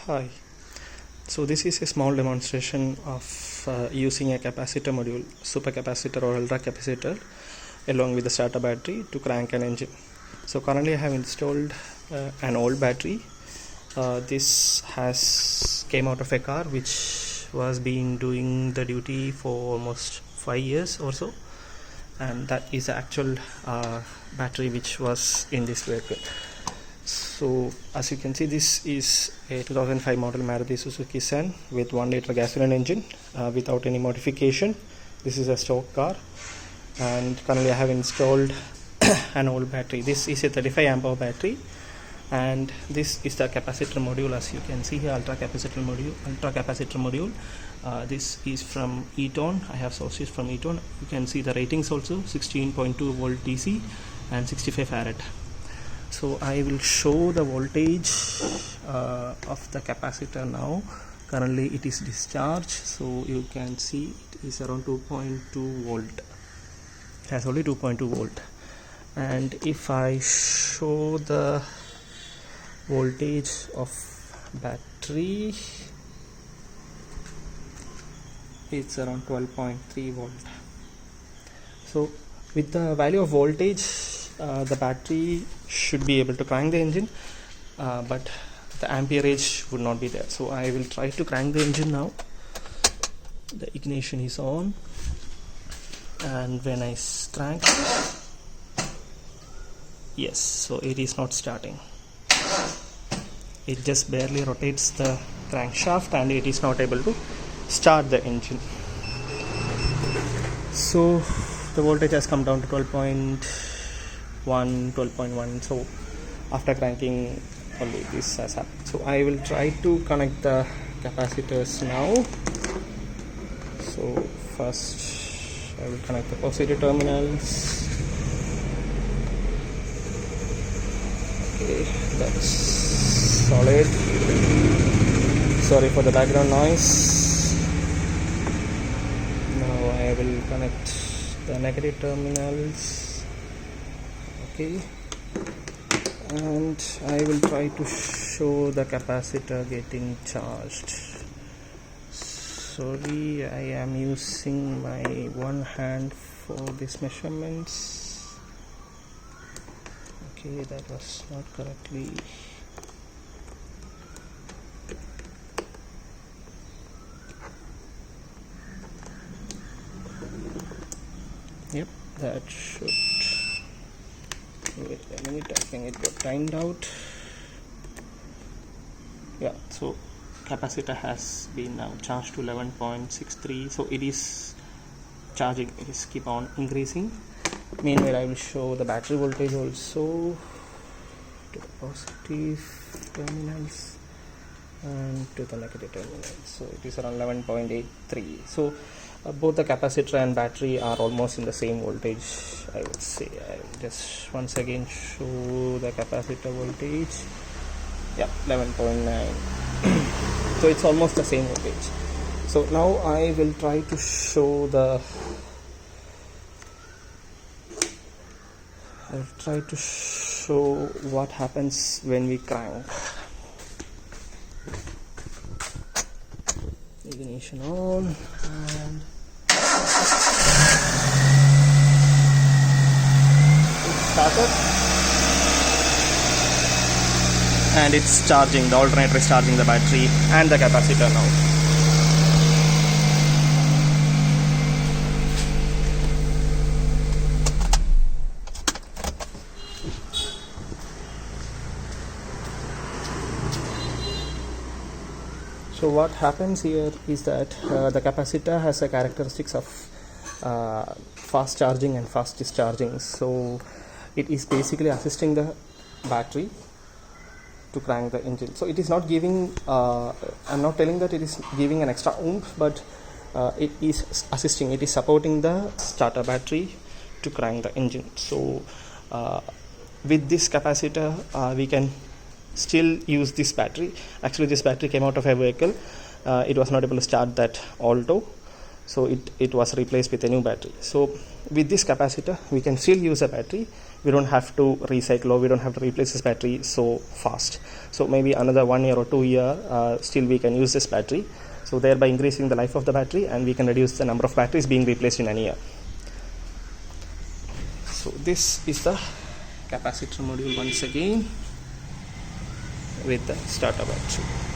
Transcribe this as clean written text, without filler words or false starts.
Hi. So this is a small demonstration of using a capacitor module, supercapacitor or ultracapacitor, along with the starter battery to crank an engine. So currently I have installed an old battery. This has came out of a car which was been doing the duty for almost 5 years or so, and that is the actual battery which was in this vehicle. So as you can see, this is a 2005 model Maruti Suzuki Sun with 1 liter gasoline engine without any modification. This is a stock car, and currently I have installed an old battery. This is a 35 ampere battery, and this is the capacitor module. As you can see here, ultracapacitor module. This is from Eton. I have sources from Eton. You can see the ratings also, 16.2 volt DC and 65 farad. So I will show the voltage of the capacitor now. Currently it is discharged, so you can see it is around 2.2 volt. It has only 2.2 volt. And if I show the voltage of battery, it's around 12.3 volt. So with the value of voltage, the battery should be able to crank the engine, but the amperage would not be there. So I will try to crank the engine now. The ignition is on, and when I crank, yes, so it is not starting. It just barely rotates the crankshaft and it is not able to start the engine. So the voltage has come down to 12.1. So after cranking, only this has happened. So I will try to connect the capacitors now. So first I will connect the positive terminals. Okay, that's solid. Sorry for the background noise. Now I will connect the negative terminals. Okay, and I will try to show the capacitor getting charged. Sorry, I am using my one hand for these measurements. Okay, that was not correctly. Yep, that should. Wait a minute, I think it got timed out. Yeah, so capacitor has been now charged to 11.63. so it is charging, it is keep on increasing. Meanwhile, I will show the battery voltage also to the positive terminals and to the negative terminals. So it is around 11.83. So both the capacitor and battery are almost in the same voltage, I would say. I will just once again show the capacitor voltage. Yeah, 11.9. So it's almost the same voltage. So now I will try to show the what happens when we crank. Ignition on, and it started, and it's charging. The alternator is charging the battery and the capacitor now. So what happens here is that the capacitor has a characteristics of fast charging and fast discharging. So it is basically assisting the battery to crank the engine. So it is not giving, I'm not telling that it is giving an extra oomph, but it is assisting, it is supporting the starter battery to crank the engine. So with this capacitor, we can still use this battery. Actually, this battery came out of a vehicle. It was not able to start that Alto, so it was replaced with a new battery. So with this capacitor we can still use a battery. We don't have to recycle or we don't have to replace this battery so fast. So maybe another 1 year or 2 year still we can use this battery, so thereby increasing the life of the battery, and we can reduce the number of batteries being replaced in a year. So this is the capacitor module once again with the starter battery.